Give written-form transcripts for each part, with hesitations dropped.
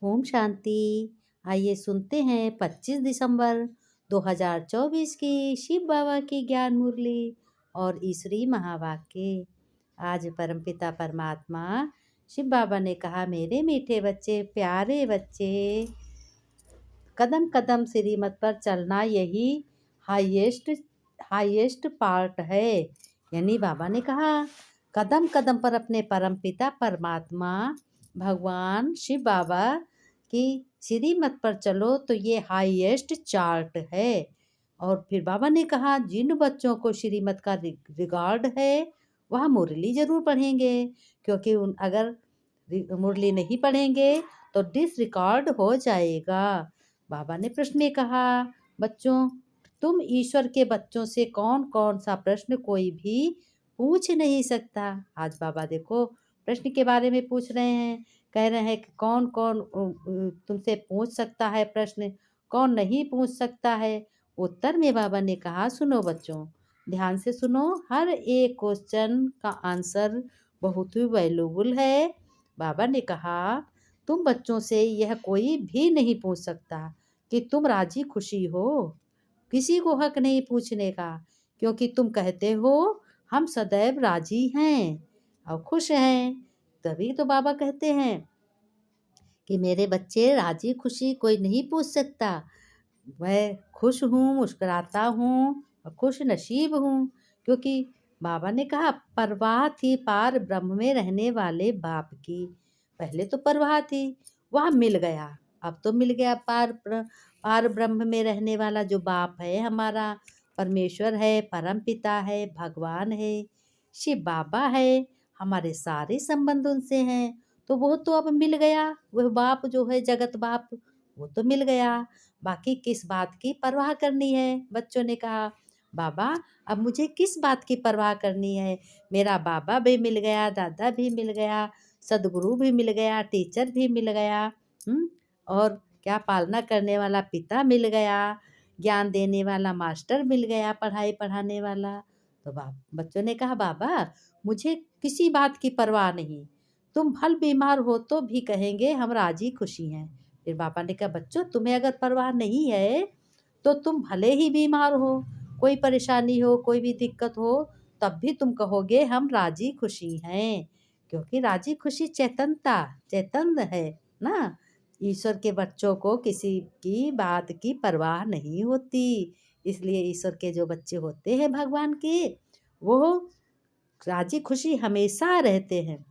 ओम शांति। आइए सुनते हैं 25 दिसंबर 2024 की शिव बाबा की ज्ञान मुरली और ईश्वरी महावाक्य। आज परमपिता परमात्मा शिव बाबा ने कहा, मेरे मीठे बच्चे, प्यारे बच्चे, कदम कदम श्रीमत पर चलना यही हाईएस्ट हाईएस्ट पार्ट है। यानी बाबा ने कहा, कदम कदम पर अपने परमपिता परमात्मा भगवान शिव बाबा की श्रीमत पर चलो तो ये हाईएस्ट चार्ट है। और फिर बाबा ने कहा, जिन बच्चों को श्रीमत का रिगार्ड है वह मुरली जरूर पढ़ेंगे, क्योंकि अगर मुरली नहीं पढ़ेंगे तो डिसरिकॉर्ड हो जाएगा। बाबा ने प्रश्न में कहा, बच्चों, तुम ईश्वर के बच्चों से कौन कौन सा प्रश्न कोई भी पूछ नहीं सकता। आज बाबा देखो प्रश्न के बारे में पूछ रहे हैं, कह रहे हैं कि कौन कौन तुमसे पूछ सकता है प्रश्न, कौन नहीं पूछ सकता है। उत्तर में बाबा ने कहा, सुनो बच्चों, ध्यान से सुनो, हर एक क्वेश्चन का आंसर बहुत ही वैल्यूबल है। बाबा ने कहा, तुम बच्चों से यह कोई भी नहीं पूछ सकता कि तुम राजी खुशी हो। किसी को हक नहीं पूछने का, क्योंकि तुम कहते हो हम सदैव राजी हैं और खुश हैं। तभी तो बाबा कहते हैं कि मेरे बच्चे, राजी खुशी कोई नहीं पूछ सकता। मैं खुश हूँ, मुस्कुराता हूँ और खुश नसीब हूँ, क्योंकि बाबा ने कहा, परवाह थी पार ब्रह्म में रहने वाले बाप की। पहले तो परवाह थी, वह मिल गया। अब तो मिल गया पार ब्रह्म में रहने वाला जो बाप है, हमारा परमेश्वर है, परम पिता है, भगवान है, शिव बाबा है। हमारे सारे संबंध उनसे हैं, तो वो तो अब मिल गया। वह बाप जो है जगत बाप, वो तो मिल गया। बाकी किस बात की परवाह करनी है। बच्चों ने कहा, बाबा अब मुझे किस बात की परवाह करनी है। मेरा बाबा भी मिल गया, दादा भी मिल गया, सदगुरु भी मिल गया, टीचर भी मिल गया, और क्या पालना करने वाला पिता मिल गया, ज्ञान देने वाला मास्टर मिल गया, पढ़ाई पढ़ाने वाला। तो बच्चों ने कहा, बाबा मुझे किसी बात की परवाह नहीं। तुम भल बीमार हो तो भी कहेंगे हम राजी खुशी हैं। फिर बाबा ने कहा, बच्चों तुम्हें अगर परवाह नहीं है तो तुम भले ही बीमार हो, कोई परेशानी हो, कोई भी दिक्कत हो, तब भी तुम कहोगे हम राजी खुशी हैं, क्योंकि राजी खुशी चैतन्यता, चैतन्य है ना। ईश्वर के बच्चों को किसी की बात की परवाह नहीं होती। इसलिए ईश्वर के जो बच्चे होते हैं भगवान के, वो राजी खुशी हमेशा रहते हैं।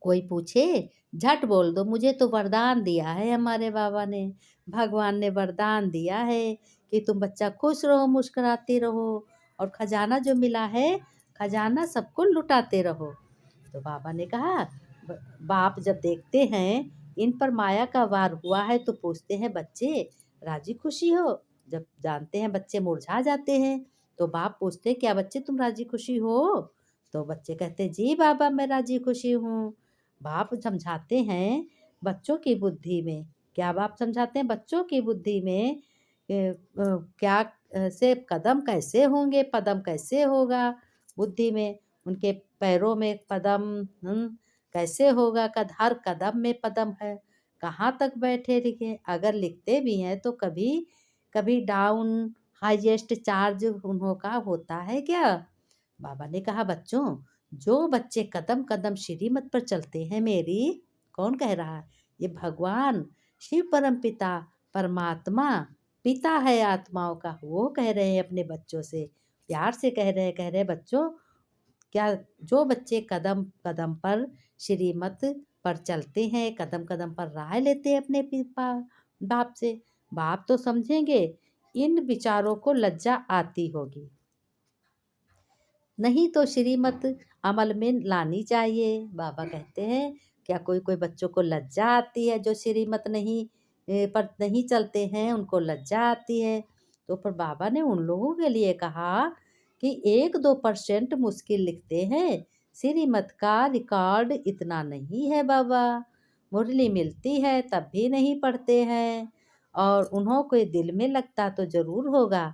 कोई पूछे, झट बोल दो, मुझे तो वरदान दिया है हमारे बाबा ने, भगवान ने वरदान दिया है कि तुम बच्चा खुश रहो, मुस्कुराते रहो, और खजाना जो मिला है, खजाना सबको लुटाते रहो। तो बाबा ने कहा, बाप जब देखते हैं इन पर माया का वार हुआ है तो पूछते हैं, बच्चे राजी खुशी हो। जब जानते हैं बच्चे मुरझा जाते हैं तो बाप पूछते, क्या बच्चे तुम राजी खुशी हो। तो बच्चे कहते, जी बाबा मैं राजी खुशी हूँ। बाप समझाते हैं बच्चों की बुद्धि में। क्या बाप समझाते हैं बच्चों की बुद्धि में, क्या से कदम कैसे होंगे, पदम कैसे होगा। बुद्धि में उनके पैरों में पदम कैसे होगा, हर कदम में पदम है, कहाँ तक बैठे लिखे। अगर लिखते भी हैं तो कभी कभी डाउन हाईएस्ट चार्ज उन्हों का होता है क्या। बाबा ने कहा, बच्चों जो बच्चे कदम कदम श्रीमत पर चलते हैं मेरी, कौन कह रहा है, ये भगवान शिव परम पिता परमात्मा पिता है आत्माओं का, वो कह रहे हैं अपने बच्चों से, प्यार से कह रहे हैं बच्चों, क्या जो बच्चे कदम कदम पर श्रीमत पर चलते हैं, कदम कदम पर राह लेते हैं अपने बाप से, बाप तो समझेंगे इन विचारों को लज्जा आती होगी, नहीं तो श्रीमत अमल में लानी चाहिए। बाबा कहते हैं, क्या कोई कोई बच्चों को लज्जा आती है, जो श्रीमत नहीं पर नहीं चलते हैं, उनको लज्जा आती है। तो पर बाबा ने उन लोगों के लिए कहा कि 1-2% मुश्किल लिखते हैं, श्रीमत का रिकॉर्ड इतना नहीं है बाबा। मुरली मिलती है तब भी नहीं पढ़ते हैं, और उन्हों को दिल में लगता तो ज़रूर होगा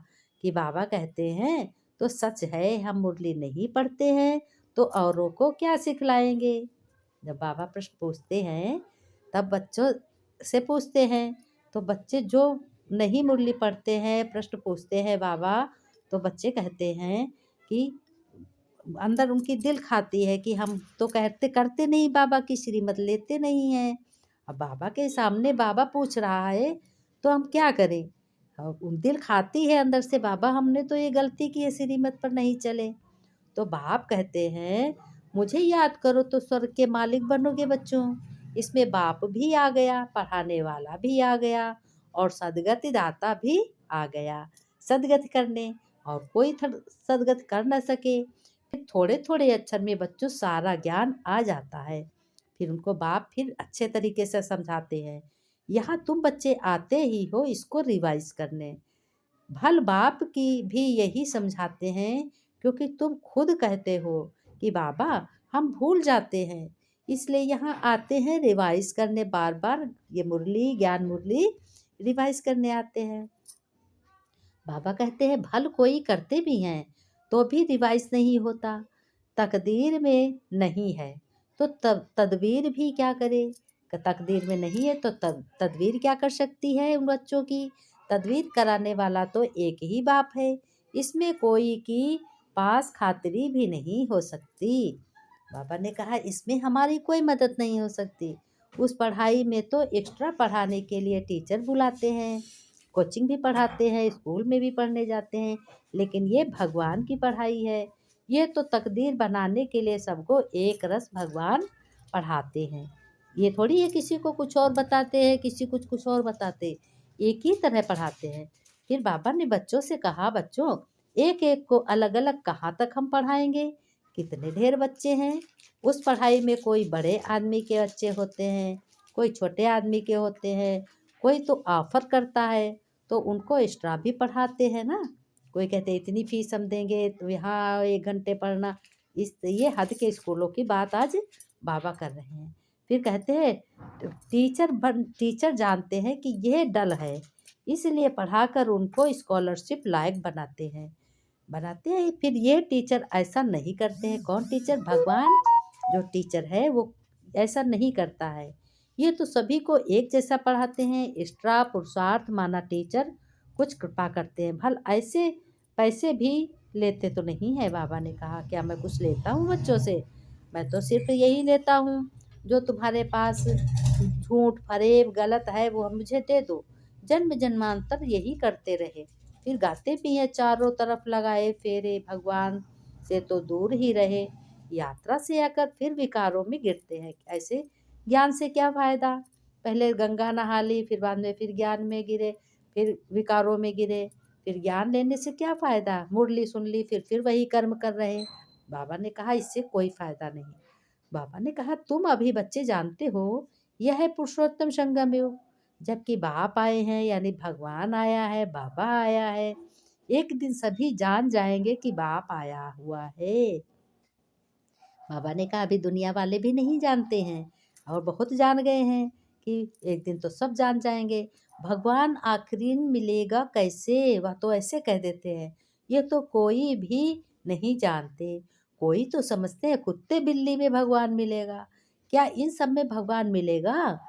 कि बाबा कहते हैं तो सच है, हम मुरली नहीं पढ़ते हैं तो औरों को क्या सिखलाएंगे। जब बाबा प्रश्न पूछते हैं तब बच्चों से पूछते हैं। तो बच्चे जो नहीं मुरली पढ़ते हैं, प्रश्न पूछते हैं बाबा, तो बच्चे कहते हैं कि अंदर उनकी दिल खाती है कि हम तो कहते करते नहीं, बाबा की श्रीमत लेते नहीं हैं। अब बाबा के सामने बाबा पूछ रहा है तो हम क्या करें? दिल खाती है अंदर से, बाबा हमने तो ये गलती की है, श्रीमत पर नहीं चले। तो बाप कहते हैं मुझे याद करो तो स्वर्ग के मालिक बनोगे बच्चों। इसमें बाप भी आ गया, पढ़ाने वाला भी आ गया और सदगति दाता भी आ गया सदगति करने। और कोई सदगति कर न सके। फिर थोड़े थोड़े अक्षर में बच्चों सारा ज्ञान आ जाता है। फिर उनको बाप फिर अच्छे तरीके से समझाते हैं, यहाँ तुम बच्चे आते ही हो इसको रिवाइज करने। भल बाप की भी यही समझाते हैं, क्योंकि तुम खुद कहते हो कि बाबा हम भूल जाते हैं, इसलिए यहाँ आते हैं रिवाइज करने। बार बार ये मुरली, ज्ञान मुरली रिवाइज करने आते हैं। बाबा कहते हैं भल कोई करते भी हैं तो भी रिवाइज नहीं होता, तकदीर में नहीं है तो तब तदबीर भी क्या करे। तकदीर में नहीं है तो तदबीर क्या कर सकती है उन बच्चों की। तदबीर कराने वाला तो एक ही बाप है, इसमें कोई की पास खातिरी भी नहीं हो सकती। बाबा ने कहा इसमें हमारी कोई मदद नहीं हो सकती। उस पढ़ाई में तो एक्स्ट्रा पढ़ाने के लिए टीचर बुलाते हैं, कोचिंग भी पढ़ाते हैं, स्कूल में भी पढ़ने जाते हैं, लेकिन ये भगवान की पढ़ाई है। ये तो तकदीर बनाने के लिए सबको एक रस भगवान पढ़ाते हैं। ये थोड़ी है किसी को कुछ और बताते हैं, किसी कुछ कुछ और बताते, एक ही तरह पढ़ाते हैं। फिर बाबा ने बच्चों से कहा बच्चों एक एक को अलग अलग कहाँ तक हम पढ़ाएंगे, कितने ढेर बच्चे हैं। उस पढ़ाई में कोई बड़े आदमी के बच्चे होते हैं, कोई छोटे आदमी के होते हैं, कोई तो ऑफर करता है तो उनको एक्स्ट्रा भी पढ़ाते हैं ना। कोई कहते इतनी फीस हम देंगे तो यहाँ 1 घंटे पढ़ना। इस ये हद के स्कूलों की बात आज बाबा कर रहे हैं। फिर कहते हैं टीचर जानते हैं कि ये डल है, इसलिए पढ़ाकर उनको स्कॉलरशिप लायक बनाते हैं। फिर ये टीचर ऐसा नहीं करते हैं। कौन टीचर? भगवान जो टीचर है वो ऐसा नहीं करता है। ये तो सभी को एक जैसा पढ़ाते हैं। एक्स्ट्रा पुरुषार्थ माना टीचर कुछ कृपा करते हैं। भल ऐसे पैसे भी लेते तो नहीं है। बाबा ने कहा क्या मैं कुछ लेता हूँ बच्चों से? मैं तो सिर्फ यही लेता हूँ जो तुम्हारे पास झूठ फरेब गलत है वो मुझे दे दो। जन्म जन्मांतर यही करते रहे। फिर गाते भी हैं चारों तरफ लगाए फेरे, भगवान से तो दूर ही रहे, यात्रा से आकर फिर विकारों में गिरते हैं। ऐसे ज्ञान से क्या फ़ायदा? पहले गंगा नहा ली, फिर बाद में फिर ज्ञान में गिरे, फिर विकारों में गिरे। फिर ज्ञान लेने से क्या फ़ायदा? मुरली सुन ली, फिर वही कर्म कर रहे। बाबा ने कहा इससे कोई फ़ायदा नहीं। बाबा ने कहा तुम अभी बच्चे जानते हो यह है पुरुषोत्तम संगम युग, जबकि बाप आए हैं, यानी भगवान आया है, बाबा आया है। एक दिन सभी जान जाएंगे कि बाप आया हुआ है। बाबा ने कहा अभी दुनिया वाले भी नहीं जानते हैं और बहुत जान गए हैं कि एक दिन तो सब जान जाएंगे। भगवान आखिरी में मिलेगा कैसे, वह तो ऐसे कह देते हैं। ये तो कोई भी नहीं जानते। कोई तो समझते हैं कुत्ते बिल्ली में भगवान मिलेगा, क्या इन सब में भगवान मिलेगा?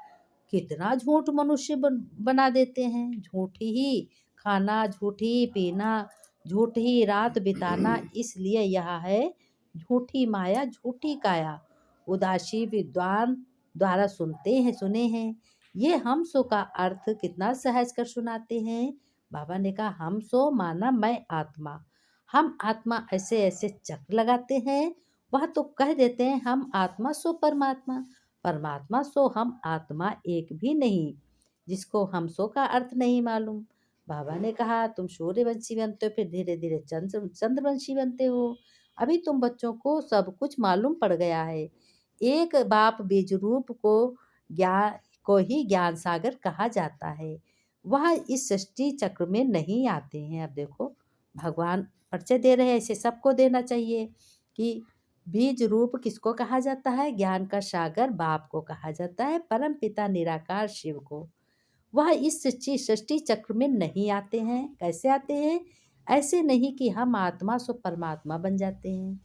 कितना झूठ मनुष्य बना देते हैं। झूठी ही खाना, झूठी ही पीना, झूठी ही रात बिताना, इसलिए यह है झूठी माया झूठी काया। उदासी विद्वान द्वारा सुने हैं। ये हम सो का अर्थ कितना सहज कर सुनाते हैं। बाबा ने कहा हम सो माना मैं आत्मा। हम आत्मा ऐसे ऐसे चक्र लगाते हैं, वह तो कह देते हैं हम आत्मा सो परमात्मा, परमात्मा सो हम आत्मा एक भी नहीं। जिसको हम सो का अर्थ नहीं मालूम। बाबा ने कहा तुम सूर्यवंशी बनते हो, फिर धीरे धीरे चंद्रवंशी बनते हो। अभी तुम बच्चों को सब कुछ मालूम पड़ गया है। एक बाप बीज रूप को ही ज्ञान सागर कहा जाता है। वह इस सृष्टि चक्र में नहीं आते हैं। अब देखो भगवान परिचय दे रहे हैं, ऐसे सबको देना चाहिए कि बीज रूप किसको कहा जाता है? ज्ञान का सागर बाप को कहा जाता है, परम पिता निराकार शिव को। वह इस सृष्टि चक्र में नहीं आते हैं। कैसे आते हैं? ऐसे नहीं कि हम आत्मा सो परमात्मा बन जाते हैं।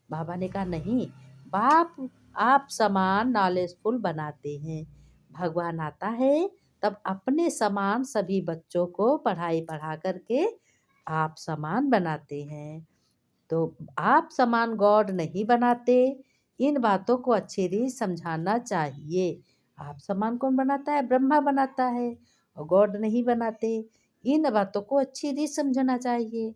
बाबा ने कहा नहीं, बाप आप समान नॉलेजफुल बनाते हैं। भगवान आता है तब अपने समान सभी बच्चों को पढ़ाई पढ़ा करके आप समान बनाते हैं। तो आप समान गॉड नहीं बनाते। इन बातों को अच्छी रीत समझाना चाहिए। आप समान कौन बनाता है? ब्रह्मा बनाता है, और गॉड नहीं बनाते। इन बातों को अच्छी रीत समझना चाहिए,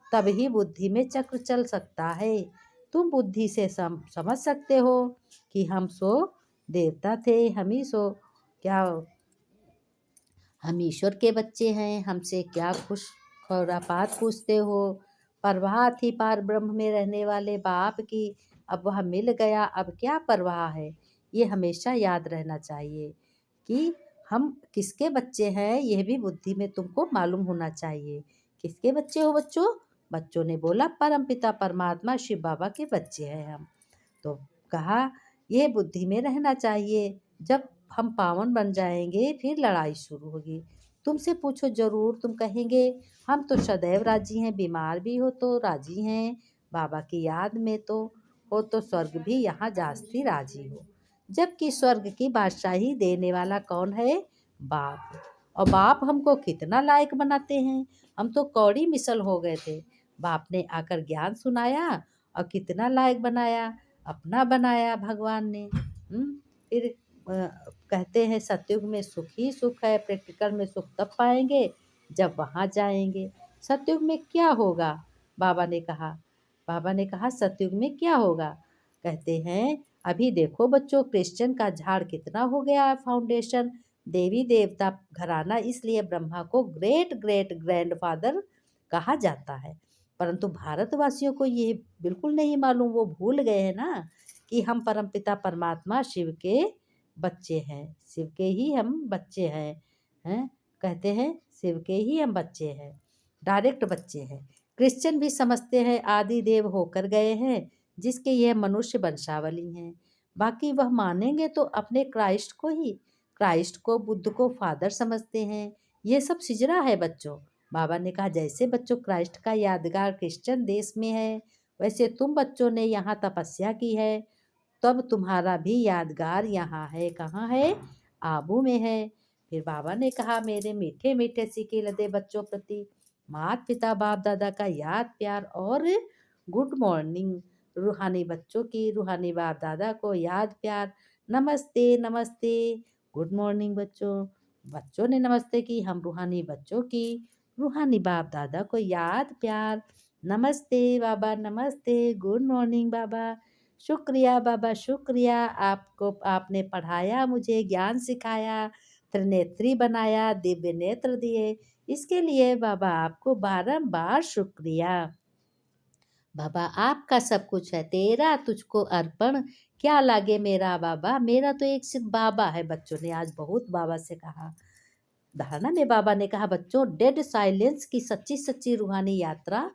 तभी बुद्धि में चक्र चल सकता है। तुम बुद्धि से समझ सकते हो कि हम सो देवता थे, हम ही सो क्या, हम ईश्वर के बच्चे हैं, हमसे क्या खुश खुरापात पूछते हो। परवाह थी पार ब्रह्म में रहने वाले बाप की, अब वह मिल गया, अब क्या परवाह है। ये हमेशा याद रहना चाहिए कि हम किसके बच्चे हैं, यह भी बुद्धि में तुमको मालूम होना चाहिए। किसके बच्चे हो बच्चों? बच्चों ने बोला परमपिता परमात्मा शिव बाबा के बच्चे हैं हम। तो कहा ये बुद्धि में रहना चाहिए। जब हम पावन बन जाएंगे फिर लड़ाई शुरू होगी। तुमसे पूछो जरूर, तुम कहेंगे हम तो सदैव राजी हैं, बीमार भी हो तो राजी हैं, बाबा की याद में तो हो तो स्वर्ग भी यहाँ जास्ती राजी हो। जबकि स्वर्ग की बादशाही देने वाला कौन है? बाप। और बाप हमको कितना लायक बनाते हैं, हम तो कौड़ी मिसल हो गए थे। बाप ने आकर ज्ञान सुनाया और कितना लायक बनाया, अपना बनाया भगवान ने। फिर कहते हैं सतयुग में सुख ही सुख है, प्रैक्टिकल में सुख तब पाएंगे जब वहाँ जाएंगे। सतयुग में क्या होगा? बाबा ने कहा, सतयुग में क्या होगा? कहते हैं अभी देखो बच्चों, क्रिश्चियन का झाड़ कितना हो गया है फाउंडेशन। देवी देवता घराना, इसलिए ब्रह्मा को ग्रेट ग्रेट ग्रैंडफादर कहा जाता है। परंतु भारतवासियों को ये बिल्कुल नहीं मालूम, वो भूल गए हैं ना कि हम परमपिता परमात्मा शिव के बच्चे हैं, शिव के ही हम बच्चे हैं। कहते हैं शिव के ही हम बच्चे हैं, डायरेक्ट बच्चे हैं। क्रिश्चियन भी समझते हैं आदि देव होकर गए हैं, जिसके यह मनुष्य वंशावली हैं। बाकी वह मानेंगे तो अपने क्राइस्ट को ही, क्राइस्ट को, बुद्ध को फादर समझते हैं। ये सब सिजरा है बच्चों। बाबा ने कहा जैसे बच्चों क्राइस्ट का यादगार क्रिश्चियन देश में है, वैसे तुम बच्चों ने यहाँ तपस्या की है, तब तुम्हारा भी यादगार यहाँ है। कहाँ है? आबू में है। फिर बाबा ने कहा मेरे मीठे मीठे सिके लदे बच्चों प्रति माता पिता बाप दादा का याद प्यार और गुड मॉर्निंग। रूहानी बच्चों की, रूहानी बाप दादा को याद प्यार, नमस्ते नमस्ते, गुड मॉर्निंग बच्चों। बच्चों ने नमस्ते की, हम रूहानी बच्चों की, रूहानी बाप दादा को याद प्यार, नमस्ते बाबा, नमस्ते, गुड मॉर्निंग बाबा, शुक्रिया बाबा, शुक्रिया, आपको, आपने पढ़ाया, मुझे ज्ञान सिखाया, त्रिनेत्री बनाया, दिव्य नेत्र दिए, इसके लिए बाबा आपको बारंबार शुक्रिया। बाबा आपका सब कुछ है, तेरा तुझको अर्पण क्या लागे मेरा बाबा, मेरा तो एक सिर्फ बाबा है। बच्चों ने आज बहुत बाबा से कहा। धारणा में बाबा ने कहा बच्चों डेड साइलेंस की सच्ची सच्ची रूहानी यात्रा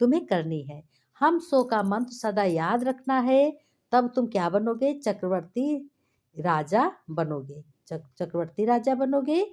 तुम्हें करनी है। हम सो का मंत्र सदा याद रखना है, तब तुम क्या बनोगे? चक्रवर्ती राजा बनोगे। चक्रवर्ती राजा बनोगे।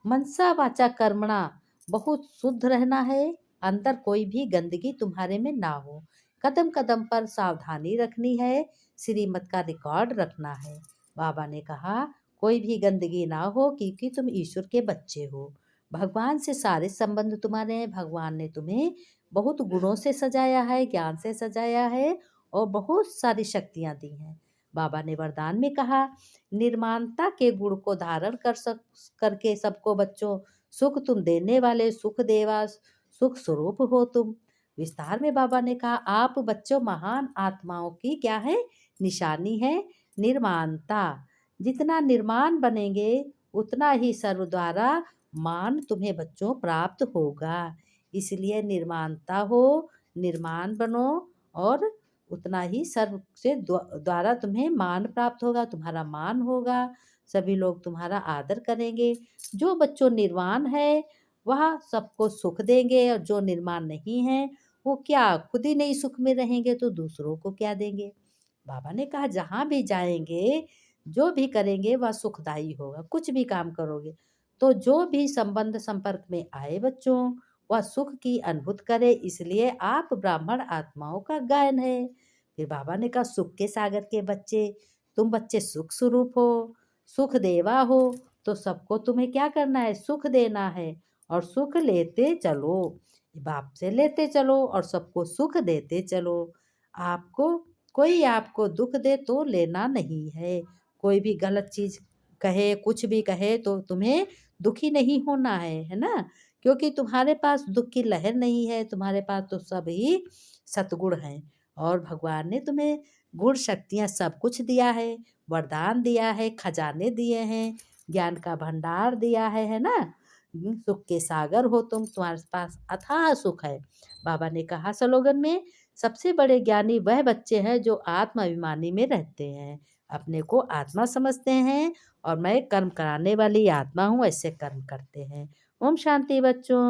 मनसा वाचा कर्मणा, बहुत शुद्ध रहना है, अंदर कोई भी गंदगी तुम्हारे में ना हो। कदम कदम पर सावधानी रखनी है, श्रीमत का रिकॉर्ड रखना है। बाबा ने कहा कोई भी गंदगी ना हो, क्योंकि तुम ईश्वर के बच्चे हो। भगवान से सारे संबंध तुम्हारे हैं। भगवान ने तुम्हें बहुत गुणों से सजाया है, ज्ञान से सजाया है और बहुत सारी शक्तियाँ दी हैं। बाबा ने वरदान में कहा निर्माणता के गुण को धारण करके सबको बच्चों सुख तुम देने वाले सुख देवा सुख स्वरूप हो तुम। विस्तार में बाबा ने कहा आप बच्चों महान आत्माओं की क्या है? निशानी है निर्माणता। जितना निर्माण बनेंगे उतना ही सर्व द्वारा मान तुम्हें बच्चों प्राप्त होगा। इसलिए निर्माणता हो, निर्माण बनो, और उतना ही सर्व से द्वारा तुम्हें मान प्राप्त होगा, तुम्हारा मान होगा, सभी लोग तुम्हारा आदर करेंगे। जो बच्चों निर्वाण है वह सबको सुख देंगे, और जो निर्माण नहीं है वो क्या खुद ही नहीं सुख में रहेंगे तो दूसरों को क्या देंगे। बाबा ने कहा जहाँ भी जाएंगे, जो भी करेंगे वह सुखदायी होगा। कुछ भी काम करोगे तो जो भी संबंध संपर्क में आए बच्चों वह सुख की अनुभूति करे, इसलिए आप ब्राह्मण आत्माओं का गायन है। फिर बाबा ने कहा सुख के सागर के बच्चे, तुम बच्चे सुख स्वरूप हो, सुख देवा हो, तो सबको तुम्हें क्या करना है, सुख देना है और सुख लेते चलो। बाप से लेते चलो और सबको सुख देते चलो। आपको कोई आपको दुख दे तो लेना नहीं है। कोई भी गलत चीज़ कहे, कुछ भी कहे तो तुम्हें दुखी नहीं होना है ना? क्योंकि तुम्हारे पास दुःख की लहर नहीं है, तुम्हारे पास तो सब ही सतगुण हैं और भगवान ने तुम्हें गुण शक्तियाँ सब कुछ दिया है, वरदान दिया है, खजाने दिए हैं, ज्ञान का भंडार दिया है ना? सुख के सागर हो तुम, तुम्हारे पास अथाह सुख है। बाबा ने कहा स्लोगन में, सबसे बड़े ज्ञानी वह बच्चे हैं जो आत्म अभिमानी में रहते हैं, अपने को आत्मा समझते हैं और मैं कर्म कराने वाली आत्मा हूँ, ऐसे कर्म करते हैं। ओम शांति बच्चों।